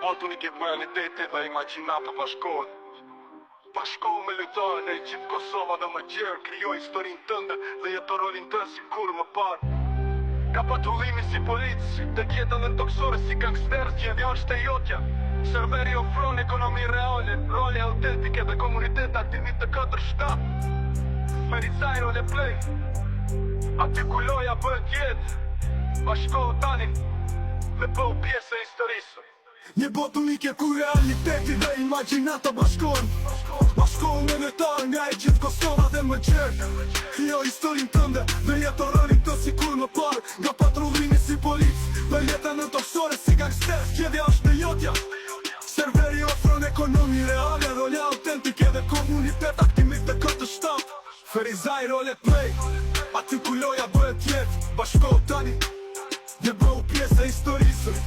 Atunike realitete dhe imagjinata bashkohet. Bashkohu me lojtarën e gjithë Kosova dhe më gjerë. Krijoj historinë tënde dhe jeto rolin tënë si kur më parë. Ka patrullimi si policë, të kjetën dhe toksore si gangsterës, gjendja është e jotja. Serveri ofron ekonomi reale, role autentike dhe komunitet aktivit të 4-7. Ferizaj role play, artikuloja bëhet jetë. Bashkohu tani dhe bëhu pjesë e historisë. Një botë unike ku realiteti dhe imagjinata bashkohen. Bashkohu me lojtarën nga e gjithë Kosova dhe më gjerë. Krijo historinë tënde dhe jeto rolin të si kur më parë. Nga patrullimi si policë dhe jeta në toksore si gangsterës, gjendja është e jotja. Serveri ofron ekonomi reale, role autentike dhe komunitet aktivit të 4-7. Ferizaj role play, artikuloja bëhet jetë. Bashkohu tani dhe bëhu pjesë e historisë.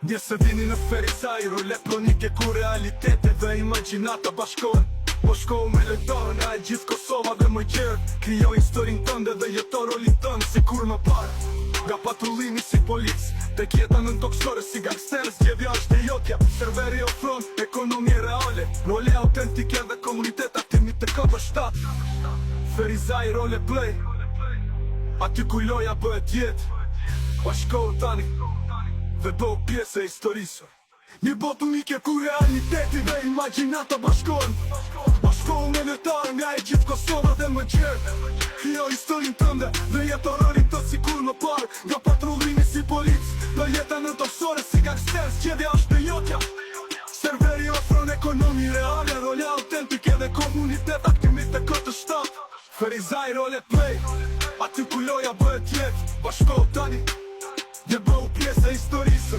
Një se vini në Ferizaj, role pronike ku realitete dhe imagjinata bashkohen. Bashkohu me lojtarën nga e gjithë Kosova dhe më gjerë. Krijo historinë tënde dhe jeto rolin tënë si kur më parë. Nga patrullimi si policë, tek jeta në toksore si gangsterës, gjendja është e jotja. Serveri ofron ekonomi reale, role autentike dhe komunitet aktivit të 4-7. Ferizaj role play, artikuloja bëhet jetë. Bashkohu tani dhe bëhu pjesë e historisë. Një botë unike ku realiteti dhe imagjinata bashkohen. Bashkohu me lojtarën nga e gjithë Kosova dhe më gjerë. Krijo historinë tënde dhe jeto rolin të si kur më parë. Nga patrullimi si policë dhe jeta në toksore si gangsterës, gjendja është e jotja. Serveri ofron ekonomi reale, role autentike dhe komunitet aktivit të 4-7. Ferizaj role play, artikuloja bëhet jetë. Bashkohu tani dhe bëhu pjesë e historisë.